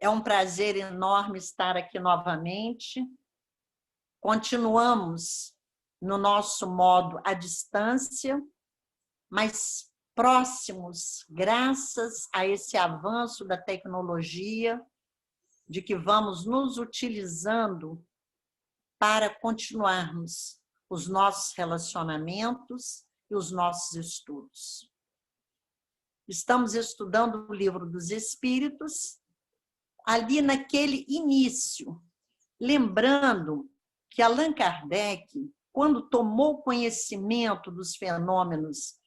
É um prazer enorme estar aqui novamente. Continuamos no nosso modo à distância, mas próximos, graças a esse avanço da tecnologia, de que vamos nos utilizando para continuarmos os nossos relacionamentos e os nossos estudos. Estamos estudando o Livro dos Espíritos, ali naquele início, lembrando que Allan Kardec, quando tomou conhecimento dos fenômenos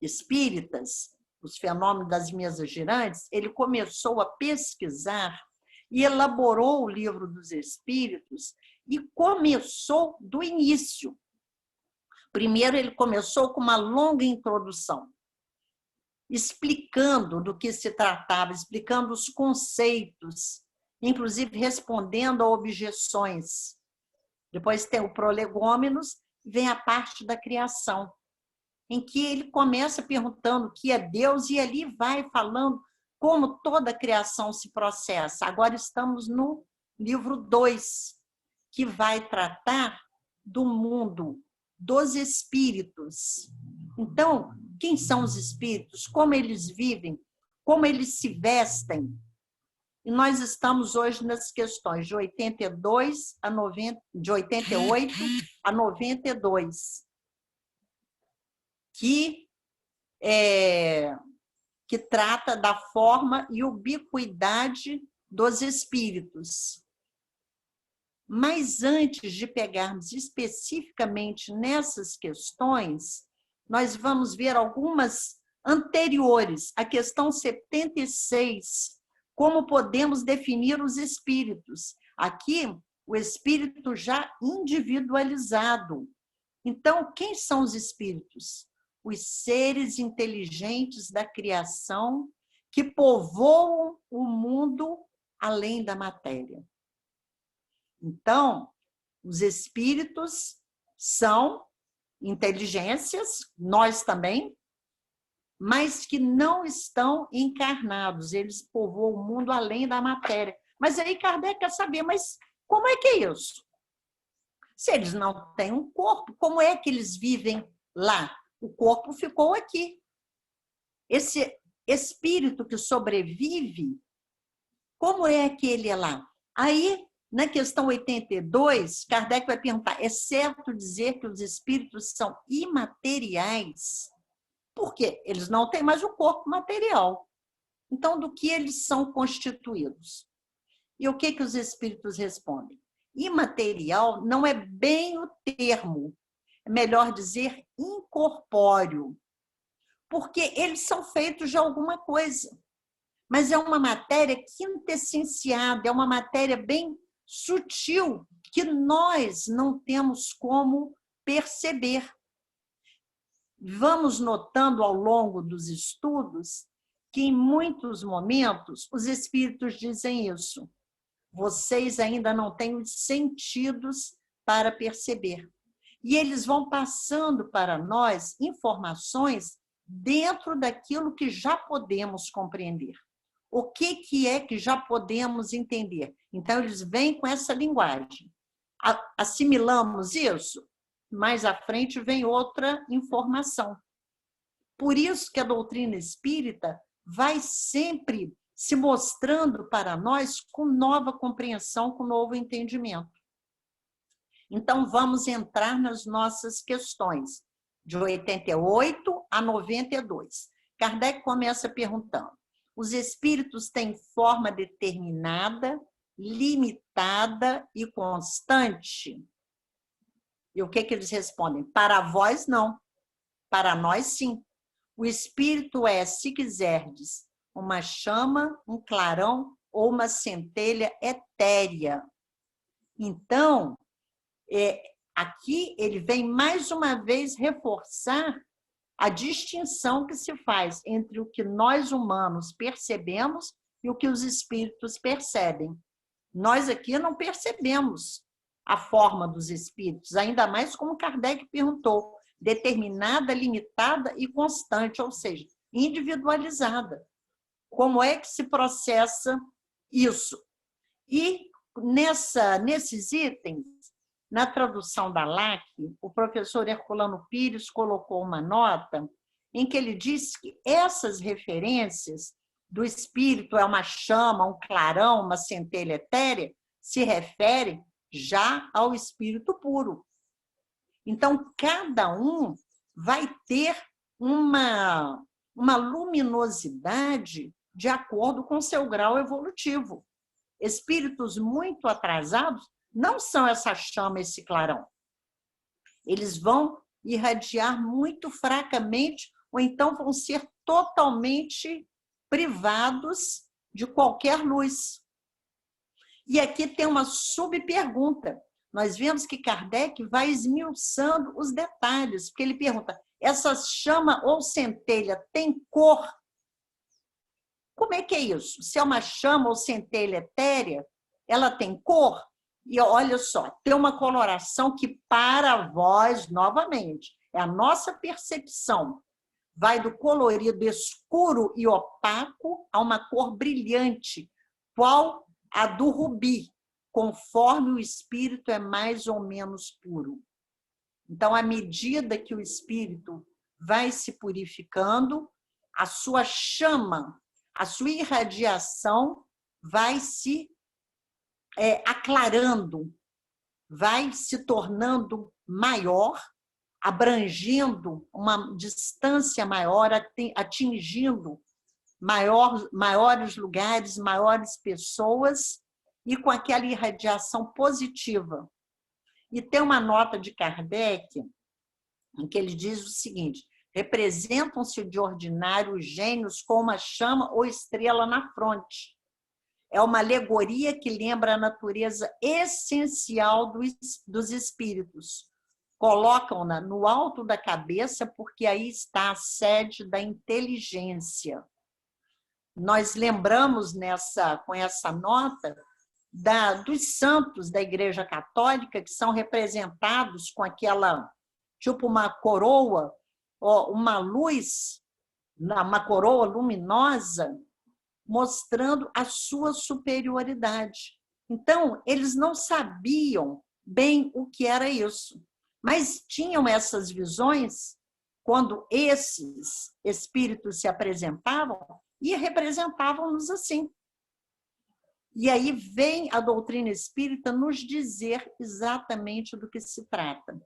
espíritas, os fenômenos das mesas girantes, ele começou a pesquisar e elaborou o Livro dos Espíritos e começou do início. Primeiro, ele começou com uma longa introdução, explicando do que se tratava, explicando os conceitos, inclusive respondendo a objeções. Depois tem o Prolegômenos, vem a parte da criação, em que ele começa perguntando o que é Deus e ali vai falando como toda a criação se processa. Agora estamos no livro 2, que vai tratar do mundo, dos espíritos. Então, quem são os espíritos? Como eles vivem? Como eles se vestem? E nós estamos hoje nas questões de 82 a 90, de 88 a 92, que trata da forma e ubiquidade dos espíritos. Mas antes de pegarmos especificamente nessas questões, nós vamos ver algumas anteriores, a questão 76, como podemos definir os espíritos. Aqui, o espírito já individualizado. Então, quem são os espíritos? Os seres inteligentes da criação que povoam o mundo além da matéria. Então, os espíritos são inteligências, nós também, mas que não estão encarnados, eles povoam o mundo além da matéria. Mas aí Kardec quer saber, mas como é que é isso? Se eles não têm um corpo, como é que eles vivem lá? O corpo ficou aqui. Esse espírito que sobrevive, como é que ele é lá? Aí, na questão 82, Kardec vai perguntar, é certo dizer que os espíritos são imateriais? Por quê? Eles não têm mais o corpo material. Então, do que eles são constituídos? E o que os espíritos respondem? Imaterial não é bem o termo, é melhor dizer incorpóreo, porque eles são feitos de alguma coisa, mas é uma matéria quintessenciada, é uma matéria bem sutil, que nós não temos como perceber. Vamos notando ao longo dos estudos que, em muitos momentos, os espíritos dizem isso. Vocês ainda não têm os sentidos para perceber. E eles vão passando para nós informações dentro daquilo que já podemos compreender. O que é que já podemos entender? Então, eles vêm com essa linguagem. Assimilamos isso? Mais à frente vem outra informação. Por isso que a doutrina espírita vai sempre se mostrando para nós com nova compreensão, com novo entendimento. Então, vamos entrar nas nossas questões, de 88 a 92. Kardec começa perguntando, os espíritos têm forma determinada, limitada e constante? E o que eles respondem? Para vós, não. Para nós, sim. O espírito é, se quiserdes, uma chama, um clarão ou uma centelha etérea. Então, aqui ele vem mais uma vez reforçar a distinção que se faz entre o que nós humanos percebemos e o que os espíritos percebem. Nós aqui não percebemos a forma dos espíritos, ainda mais como Kardec perguntou, determinada, limitada e constante, ou seja, individualizada. Como é que se processa Isso. E nesses itens, na tradução da LAC, o professor Herculano Pires colocou uma nota em que ele disse que essas referências do espírito é uma chama, um clarão, uma centelha etérea, se referem já ao espírito puro. Então, cada um vai ter uma luminosidade de acordo com seu grau evolutivo. Espíritos muito atrasados não são essa chama, esse clarão. Eles vão irradiar muito fracamente, ou então vão ser totalmente privados de qualquer luz. E aqui tem uma subpergunta. Nós vemos que Kardec vai esmiuçando os detalhes, porque ele pergunta, essa chama ou centelha tem cor? Como é que é isso? Se é uma chama ou centelha etérea, ela tem cor? E olha só, tem uma coloração que para vós, novamente, é a nossa percepção. Vai do colorido escuro e opaco a uma cor brilhante, qual a do rubi, conforme o espírito é mais ou menos puro. Então, à medida que o espírito vai se purificando, a sua chama, a sua irradiação vai se aclarando, vai se tornando maior, abrangendo uma distância maior, atingindo maiores lugares, maiores pessoas, e com aquela irradiação positiva. E tem uma nota de Kardec em que ele diz o seguinte, representam-se de ordinário os gênios com uma chama ou estrela na fronte. É uma alegoria que lembra a natureza essencial dos espíritos. Colocam-na no alto da cabeça porque aí está a sede da inteligência. Nós lembramos com essa nota dos santos da Igreja Católica que são representados com aquela, tipo uma coroa, uma luz, uma coroa luminosa, mostrando a sua superioridade. Então, eles não sabiam bem o que era isso, mas tinham essas visões quando esses espíritos se apresentavam e representavam-nos assim. E aí vem a doutrina espírita nos dizer exatamente do que se trata.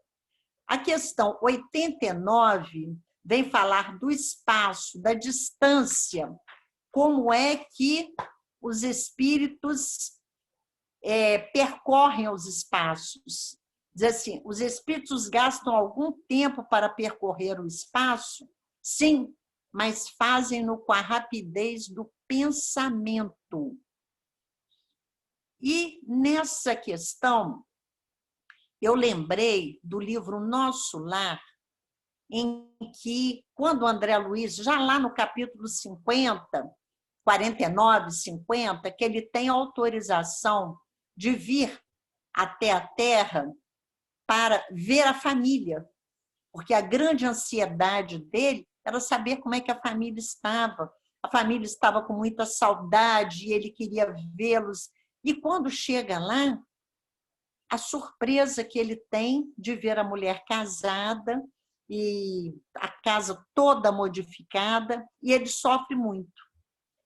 A questão 89 vem falar do espaço, da distância, como é que os espíritos percorrem os espaços. Diz assim, os espíritos gastam algum tempo para percorrer o espaço? Sim, mas fazem-no com a rapidez do pensamento. E nessa questão, eu lembrei do livro Nosso Lar, em que, quando André Luiz, já lá no capítulo 50, 49, 50, que ele tem autorização de vir até a Terra para ver a família, porque a grande ansiedade dele era saber como é que a família estava. A família estava com muita saudade e ele queria vê-los. E quando chega lá, a surpresa que ele tem de ver a mulher casada e a casa toda modificada, e ele sofre muito.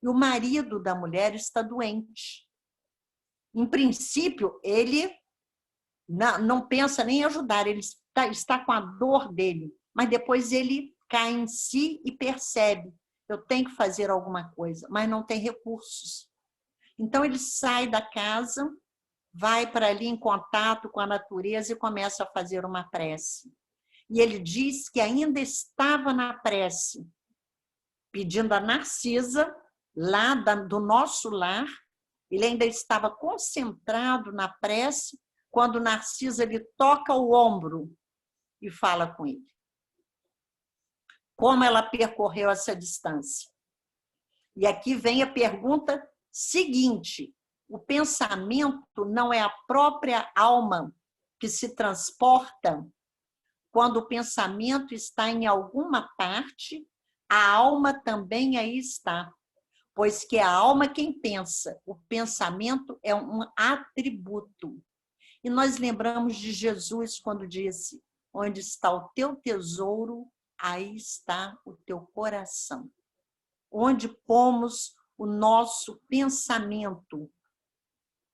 E o marido da mulher está doente. Em princípio, ele não pensa nem em ajudar, ele está com a dor dele, mas depois ele cai em si e percebe, eu tenho que fazer alguma coisa, mas não tem recursos. Então ele sai da casa, vai para ali em contato com a natureza e começa a fazer uma prece. E ele diz que ainda estava na prece, pedindo a Narcisa, lá do nosso lar, ele ainda estava concentrado na prece, quando Narcisa lhe toca o ombro e fala com ele. Como ela percorreu essa distância? E aqui vem a pergunta seguinte, o pensamento não é a própria alma que se transporta? Quando o pensamento está em alguma parte, a alma também aí está. pois que é a alma quem pensa. O pensamento é um atributo. E nós lembramos de Jesus quando disse: onde está o teu tesouro, aí está o teu coração. Onde pomos o nosso pensamento.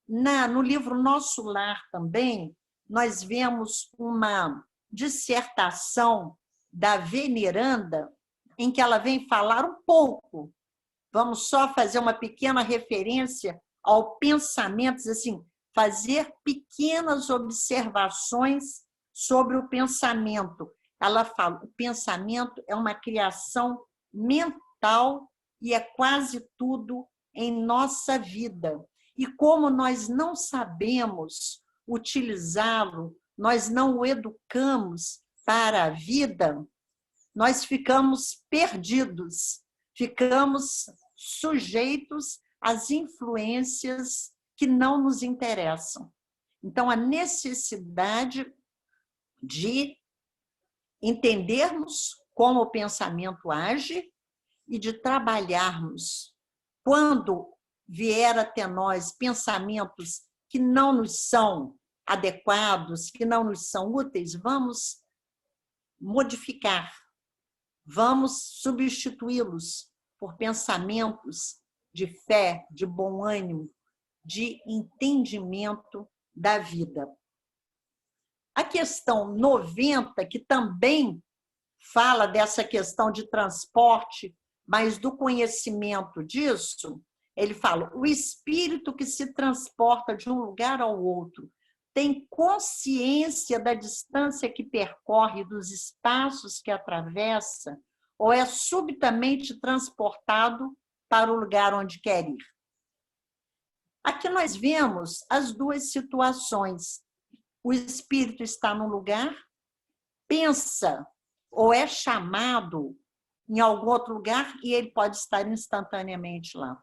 No livro Nosso Lar também, nós vemos uma dissertação da veneranda em que ela vem falar um pouco. Vamos só fazer uma pequena referência ao pensamento, assim, fazer pequenas observações sobre o pensamento. Ela fala, o pensamento é uma criação mental e é quase tudo em nossa vida. E como nós não sabemos utilizá-lo, nós não o educamos para a vida, nós ficamos perdidos, ficamos sujeitos às influências que não nos interessam. Então, a necessidade de entendermos como o pensamento age e de trabalharmos. Quando vier até nós pensamentos que não nos são adequados, que não nos são úteis, vamos modificar, vamos substituí-los por pensamentos de fé, de bom ânimo, de entendimento da vida. A questão 90, que também fala dessa questão de transporte, mas do conhecimento disso, ele fala, o espírito que se transporta de um lugar ao outro tem consciência da distância que percorre, dos espaços que atravessa, ou é subitamente transportado para o lugar onde quer ir? Aqui nós vemos as duas situações. O espírito está num lugar, pensa, ou é chamado em algum outro lugar, e ele pode estar instantaneamente lá.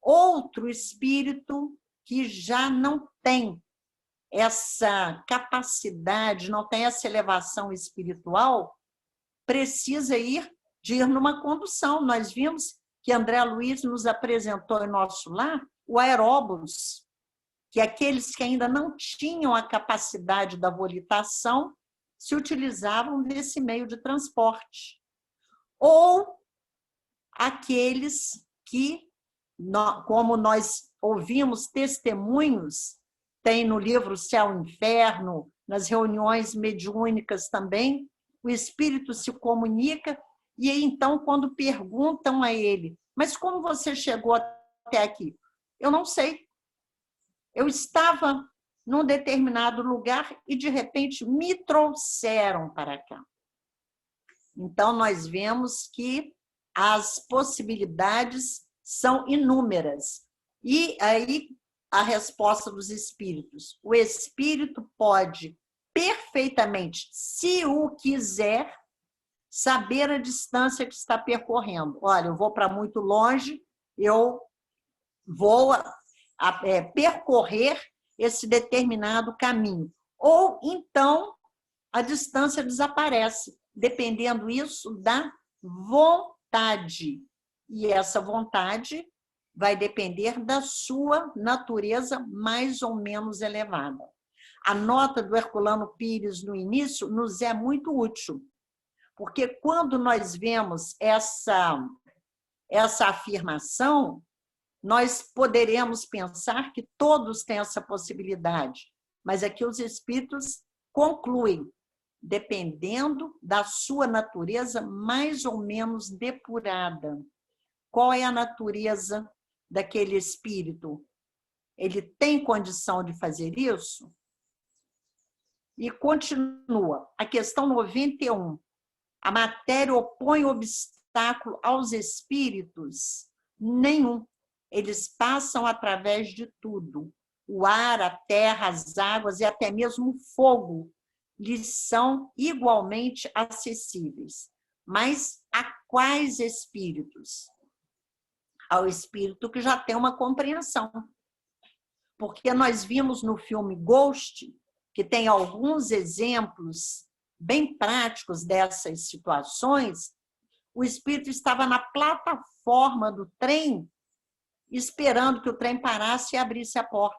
Outro espírito que já não tem essa capacidade, não tem essa elevação espiritual, precisa ir numa condução. Nós vimos que André Luiz nos apresentou em Nosso Lar o aeróbus, que aqueles que ainda não tinham a capacidade da volitação se utilizavam desse meio de transporte. Ou aqueles que, como nós ouvimos testemunhos, tem no livro Céu e Inferno, nas reuniões mediúnicas também, o espírito se comunica e então, quando perguntam a ele, mas como você chegou até aqui? Eu não sei. Eu estava num determinado lugar e, de repente, me trouxeram para cá. Então, nós vemos que as possibilidades são inúmeras. E aí, a resposta dos espíritos. O espírito pode perfeitamente, se o quiser, saber a distância que está percorrendo. Olha, eu vou para muito longe, eu vou percorrer esse determinado caminho. Ou, então, a distância desaparece, dependendo isso da vontade. E essa vontade vai depender da sua natureza mais ou menos elevada. A nota do Herculano Pires no início nos é muito útil, porque quando nós vemos essa afirmação, nós poderemos pensar que todos têm essa possibilidade, mas aqui os espíritos concluem, dependendo da sua natureza mais ou menos depurada. Qual é a natureza daquele espírito? Ele tem condição de fazer isso? E continua, a questão 91. A matéria opõe obstáculo aos espíritos? Nenhum. Eles passam através de tudo. O ar, a terra, as águas e até mesmo o fogo lhes são igualmente acessíveis. Mas a quais espíritos? Ao espírito que já tem uma compreensão. Porque nós vimos no filme Ghost, que tem alguns exemplos bem práticos dessas situações, o espírito estava na plataforma do trem esperando que o trem parasse e abrisse a porta.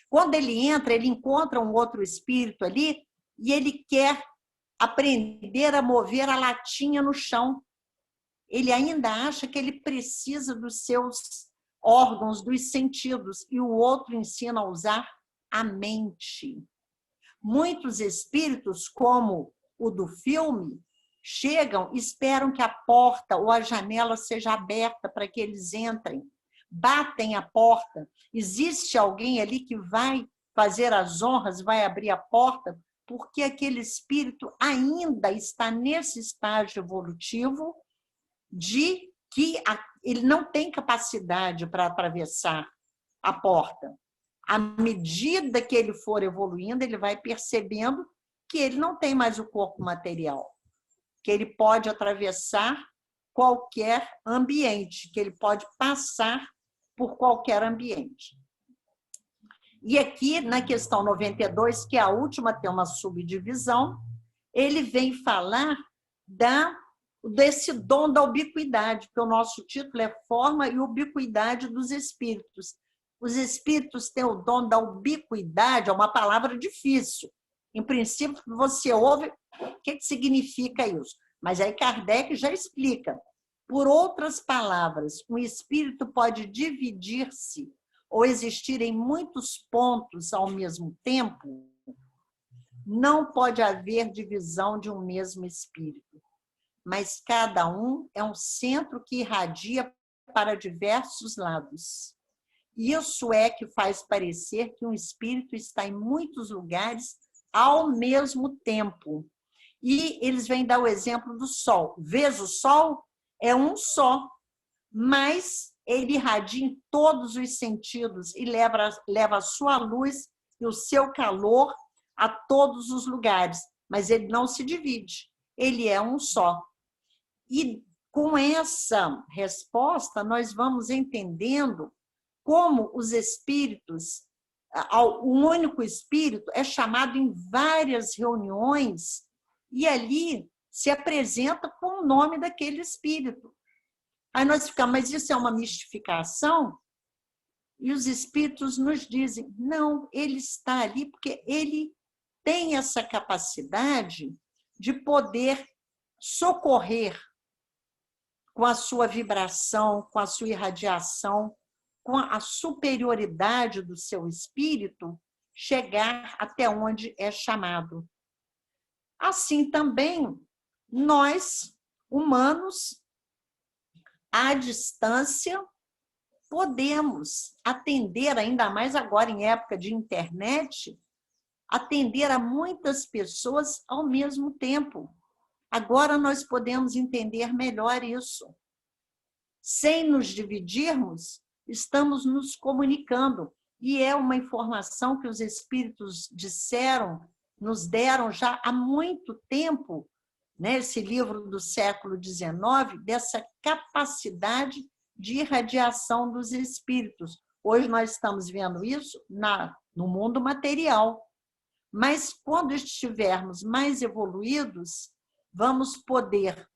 Quando ele entra, ele encontra um outro espírito ali e ele quer aprender a mover a latinha no chão. Ele ainda acha que ele precisa dos seus órgãos, dos sentidos, e o outro ensina a usar a mente. Muitos espíritos, como o do filme, chegam, esperam que a porta ou a janela seja aberta para que eles entrem, batem a porta. Existe alguém ali que vai fazer as honras, vai abrir a porta, porque aquele espírito ainda está nesse estágio evolutivo de que ele não tem capacidade para atravessar a porta. À medida que ele for evoluindo, ele vai percebendo que ele não tem mais o corpo material, que ele pode atravessar qualquer ambiente, que ele pode passar por qualquer ambiente. E aqui, na questão 92, que é a última, tem uma subdivisão, ele vem falar desse dom da ubiquidade, que o nosso título é Forma e Ubiquidade dos Espíritos. Os espíritos têm o dom da ubiquidade, é uma palavra difícil. Em princípio, você ouve o que significa isso. Mas aí Kardec já explica. Por outras palavras, um espírito pode dividir-se ou existir em muitos pontos ao mesmo tempo. Não pode haver divisão de um mesmo espírito, mas cada um é um centro que irradia para diversos lados. Isso é que faz parecer que um espírito está em muitos lugares ao mesmo tempo. E eles vêm dar o exemplo do Sol. Veja, o Sol é um só, mas ele irradia em todos os sentidos e leva a sua luz e o seu calor a todos os lugares, mas ele não se divide, ele é um só. E com essa resposta, nós vamos entendendo como os espíritos, um único espírito é chamado em várias reuniões e ali se apresenta com o nome daquele espírito. Aí nós ficamos, mas isso é uma mistificação? E os espíritos nos dizem, não, ele está ali porque ele tem essa capacidade de poder socorrer com a sua vibração, com a sua irradiação, com a superioridade do seu espírito, chegar até onde é chamado. Assim também, nós, humanos, à distância, podemos atender, ainda mais agora em época de internet, atender a muitas pessoas ao mesmo tempo. Agora nós podemos entender melhor isso. Sem nos dividirmos, estamos nos comunicando. E é uma informação que os espíritos nos deram já há muito tempo, né? Esse livro do século XIX, dessa capacidade de irradiação dos espíritos. Hoje nós estamos vendo isso no mundo material. Mas quando estivermos mais evoluídos, vamos poder,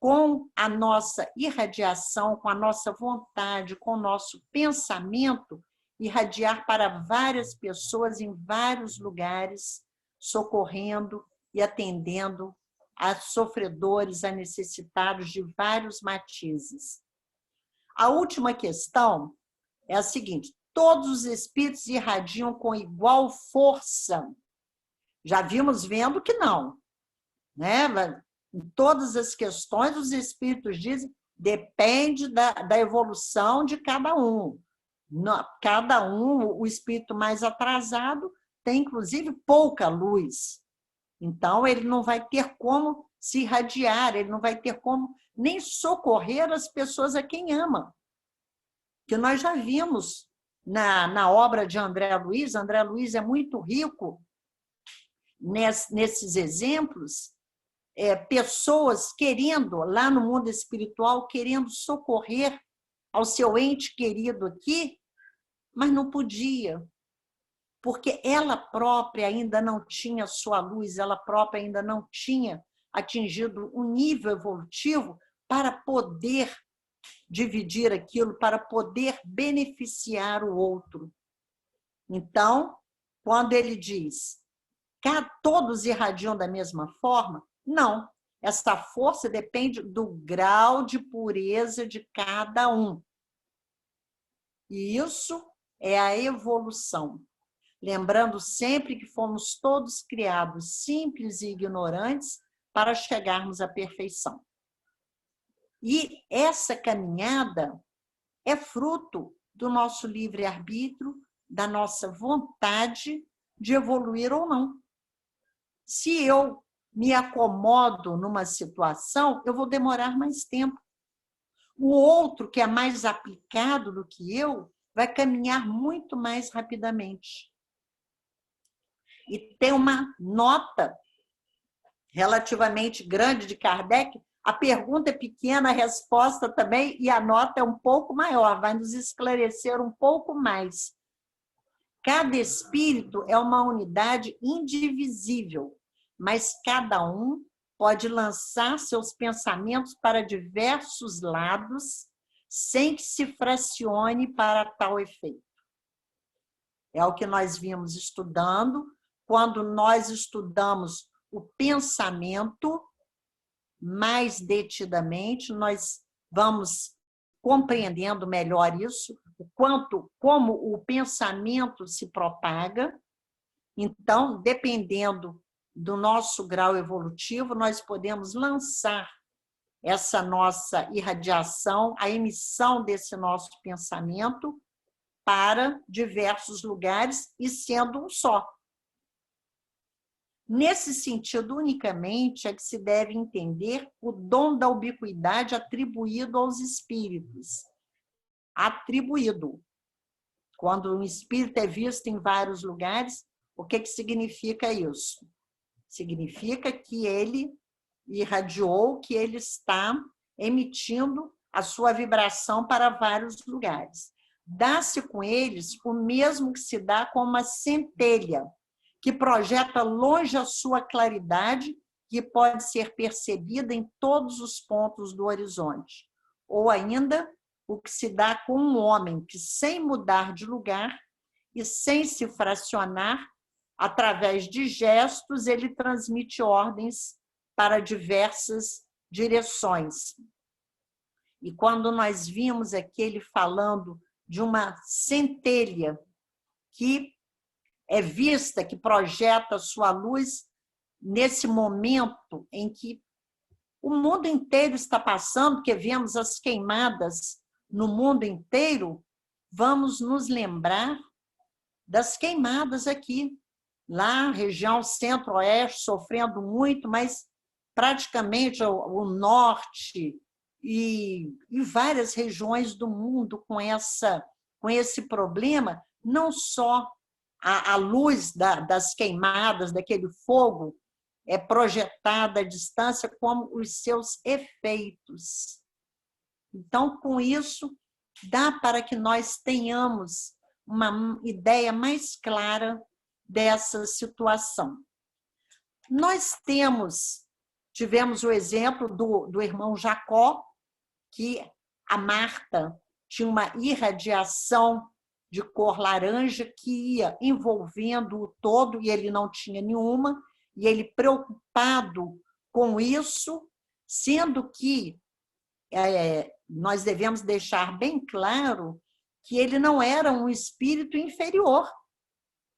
com a nossa irradiação, com a nossa vontade, com o nosso pensamento, irradiar para várias pessoas em vários lugares, socorrendo e atendendo a sofredores, a necessitados de vários matizes. A última questão é a seguinte: todos os espíritos irradiam com igual força? Já vimos vendo que não, né? Em todas as questões, os espíritos dizem depende da evolução de cada um. Cada um, o espírito mais atrasado, tem, inclusive, pouca luz. Então, ele não vai ter como se irradiar, ele não vai ter como nem socorrer as pessoas a quem ama. Que nós já vimos na obra de André Luiz. André Luiz é muito rico nesses exemplos, pessoas querendo, lá no mundo espiritual, querendo socorrer ao seu ente querido aqui, mas não podia, porque ela própria ainda não tinha sua luz, ela própria ainda não tinha atingido um nível evolutivo para poder dividir aquilo para poder beneficiar o outro. Então, quando ele diz que todos irradiam da mesma forma, não. Essa força depende do grau de pureza de cada um. E isso é a evolução. Lembrando sempre que fomos todos criados simples e ignorantes para chegarmos à perfeição. E essa caminhada é fruto do nosso livre-arbítrio, da nossa vontade de evoluir ou não. Se eu me acomodo numa situação, eu vou demorar mais tempo. O outro, que é mais aplicado do que eu, vai caminhar muito mais rapidamente. E tem uma nota relativamente grande de Kardec. A pergunta é pequena, a resposta também, e a nota é um pouco maior, vai nos esclarecer um pouco mais. Cada espírito é uma unidade indivisível, mas cada um pode lançar seus pensamentos para diversos lados, sem que se fracione para tal efeito. É o que nós vimos estudando. Quando nós estudamos o pensamento, mais detidamente, nós vamos compreendendo melhor isso, como o pensamento se propaga. Então, dependendo do nosso grau evolutivo, nós podemos lançar essa nossa irradiação, a emissão desse nosso pensamento para diversos lugares e sendo um só. Nesse sentido, unicamente, é que se deve entender o dom da ubiquidade atribuído aos espíritos. Atribuído. Quando um espírito é visto em vários lugares, o que significa isso? Significa que ele irradiou, que ele está emitindo a sua vibração para vários lugares. Dá-se com eles o mesmo que se dá com uma centelha, que projeta longe a sua claridade, que pode ser percebida em todos os pontos do horizonte. Ou ainda, o que se dá com um homem que, sem mudar de lugar e sem se fracionar, através de gestos, ele transmite ordens para diversas direções. E quando nós vimos aqui ele falando de uma centelha que é vista, que projeta sua luz nesse momento em que o mundo inteiro está passando, que vemos as queimadas no mundo inteiro, vamos nos lembrar das queimadas aqui. Lá, região centro-oeste, sofrendo muito, mas praticamente o norte e várias regiões do mundo com esse problema, não só a luz das queimadas, daquele fogo, é projetada à distância, como os seus efeitos. Então, com isso, dá para que nós tenhamos uma ideia mais clara dessa situação. Nós tivemos o exemplo do irmão Jacó, que a Marta tinha uma irradiação de cor laranja que ia envolvendo o todo, e ele não tinha nenhuma, e ele preocupado com isso, sendo que nós devemos deixar bem claro que ele não era um espírito inferior.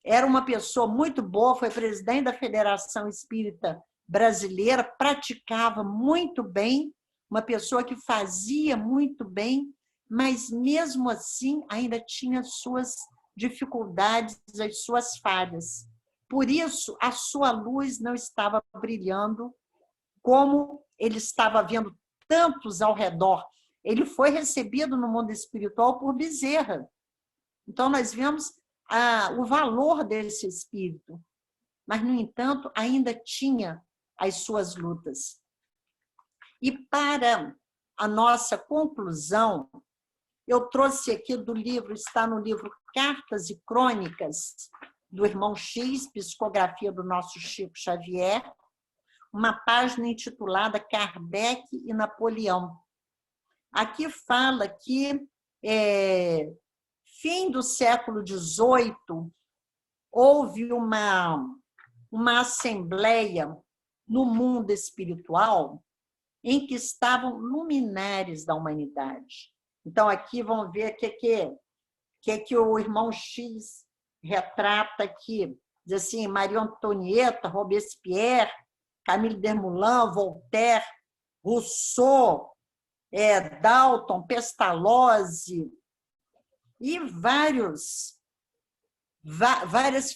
Era uma pessoa muito boa, foi presidente da Federação Espírita Brasileira, praticava muito bem, uma pessoa que fazia muito bem, mas mesmo assim ainda tinha suas dificuldades, as suas falhas. Por isso, a sua luz não estava brilhando como ele estava vendo tantos ao redor. Ele foi recebido no mundo espiritual por Bezerra. Então, nós vemos o valor desse espírito, mas, no entanto, ainda tinha as suas lutas. E para a nossa conclusão, eu trouxe aqui do livro, está no livro Cartas e Crônicas, do irmão X, psicografia do nosso Chico Xavier, uma página intitulada Kardec e Napoleão. aqui fala que, fim do século XVIII, houve uma assembleia no mundo espiritual em que estavam luminares da humanidade. Então, aqui vamos ver o que o irmão X retrata aqui. Diz assim, Maria Antonieta, Robespierre, Camille Desmoulins, Voltaire, Rousseau, Dalton, Pestalozzi e várias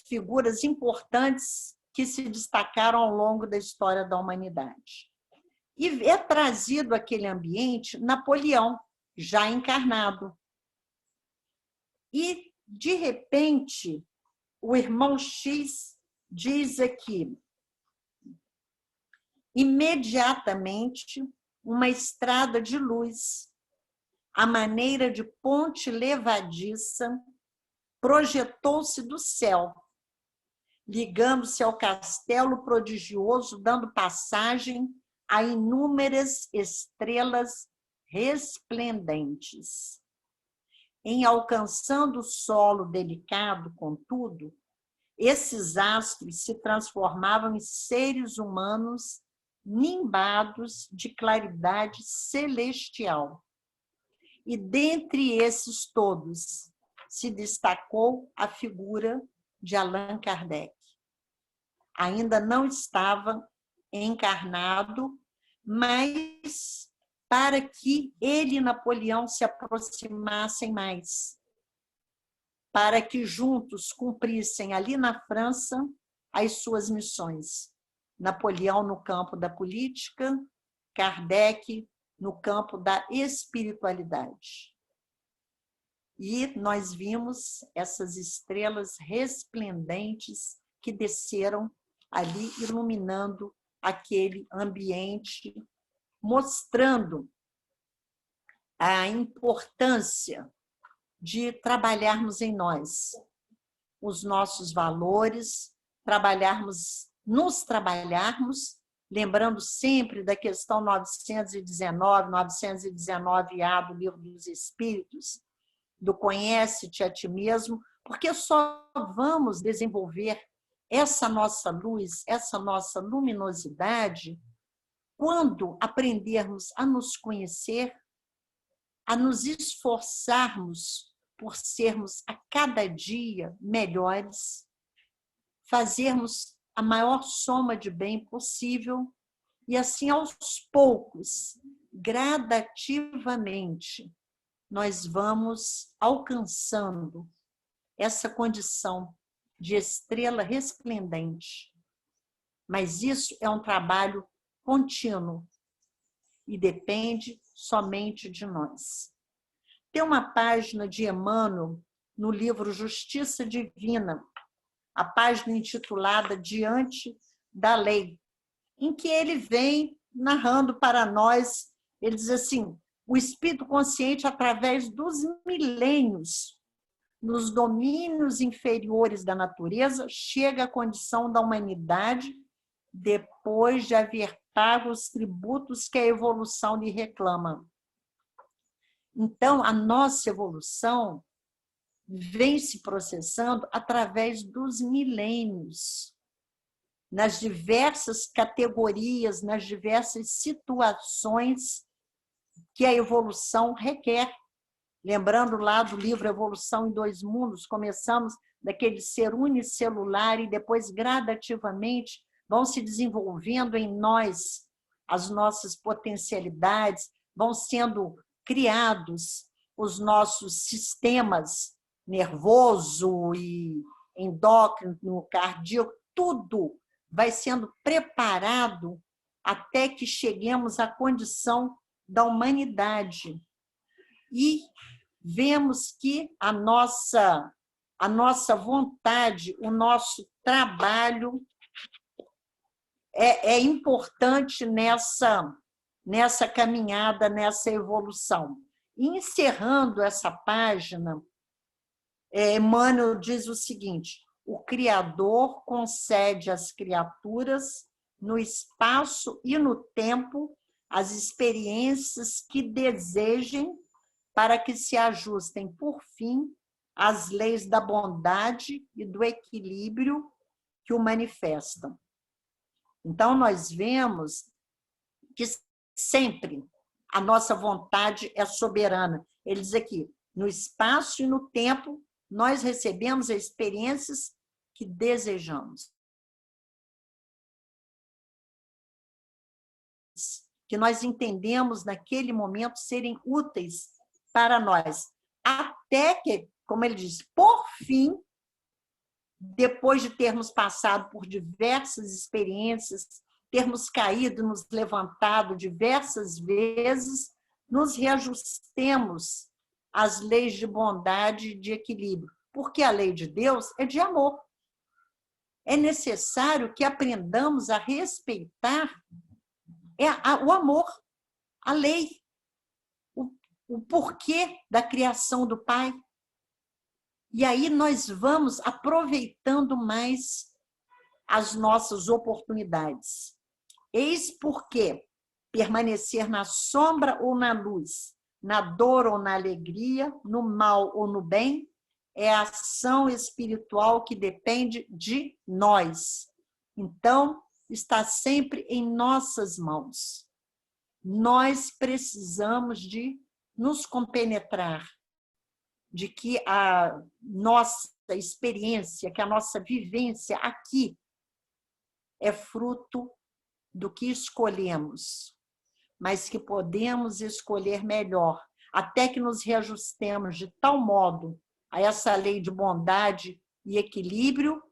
figuras importantes que se destacaram ao longo da história da humanidade. E é trazido aquele ambiente Napoleão, já encarnado. E, de repente, o irmão X diz aqui, imediatamente, uma estrada de luz, à maneira de ponte levadiça, projetou-se do céu, ligando-se ao castelo prodigioso, dando passagem a inúmeras estrelas resplendentes. Em alcançando o solo delicado, contudo, esses astros se transformavam em seres humanos nimbados de claridade celestial. E dentre esses todos se destacou a figura de Allan Kardec. Ainda não estava encarnado, mas para que ele e Napoleão se aproximassem mais, para que juntos cumprissem ali na França as suas missões. Napoleão no campo da política, Kardec no campo da espiritualidade. E nós vimos essas estrelas resplendentes que desceram ali, iluminando aquele ambiente, mostrando a importância de trabalharmos em nós os nossos valores, nos trabalharmos, lembrando sempre da questão 919A do Livro dos Espíritos, do conhece-te a ti mesmo, porque só vamos desenvolver essa nossa luz, essa nossa luminosidade, quando aprendermos a nos conhecer, a nos esforçarmos por sermos a cada dia melhores, fazermos a maior soma de bem possível e assim, aos poucos, gradativamente, nós vamos alcançando essa condição de estrela resplendente. Mas isso é um trabalho contínuo e depende somente de nós. Tem uma página de Emmanuel no livro Justiça Divina, a página intitulada Diante da Lei, em que ele vem narrando para nós, ele diz assim, o espírito consciente, através dos milênios, nos domínios inferiores da natureza, chega à condição da humanidade depois de haver pago os tributos que a evolução lhe reclama. Então, a nossa evolução vem se processando através dos milênios, nas diversas categorias, nas diversas situações que a evolução requer. Lembrando lá do livro Evolução em Dois Mundos, começamos daquele ser unicelular e depois, gradativamente, vão se desenvolvendo em nós as nossas potencialidades, vão sendo criados os nossos sistemas nervoso e endócrino, cardíaco, tudo vai sendo preparado até que cheguemos à condição da humanidade. E vemos que a nossa vontade, o nosso trabalho é importante nessa caminhada, nessa evolução. E encerrando essa página, Emmanuel diz o seguinte, o Criador concede às criaturas, no espaço e no tempo, as experiências que desejem para que se ajustem, por fim, às leis da bondade e do equilíbrio que o manifestam. Então, nós vemos que sempre a nossa vontade é soberana. Ele diz aqui, no espaço e no tempo, nós recebemos as experiências que desejamos. Que nós entendemos naquele momento serem úteis para nós. Até que, como ele diz, por fim, depois de termos passado por diversas experiências, termos caído, nos levantado diversas vezes, nos reajustemos às leis de bondade e de equilíbrio, porque a lei de Deus é de amor. É necessário que aprendamos a respeitar o amor, a lei, o porquê da criação do Pai. E aí nós vamos aproveitando mais as nossas oportunidades. Eis porque permanecer na sombra ou na luz, na dor ou na alegria, no mal ou no bem, é a ação espiritual que depende de nós. Então, está sempre em nossas mãos. Nós precisamos de nos compenetrar, de que a nossa experiência, que a nossa vivência aqui é fruto do que escolhemos, mas que podemos escolher melhor, até que nos reajustemos de tal modo a essa lei de bondade e equilíbrio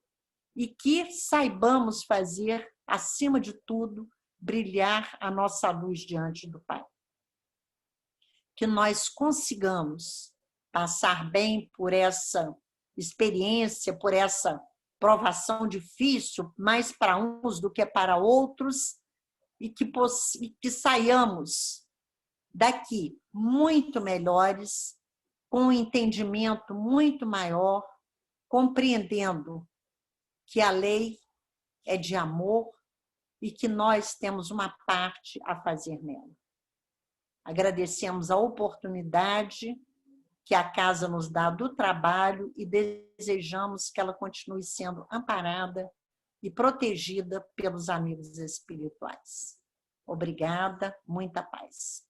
e que saibamos fazer, acima de tudo, brilhar a nossa luz diante do Pai. Que nós consigamos passar bem por essa experiência, por essa provação difícil, mais para uns do que para outros, e que saiamos daqui muito melhores, com um entendimento muito maior, compreendendo que a lei é de amor e que nós temos uma parte a fazer nela. Agradecemos a oportunidade que a casa nos dá do trabalho e desejamos que ela continue sendo amparada e protegida pelos amigos espirituais. Obrigada, muita paz.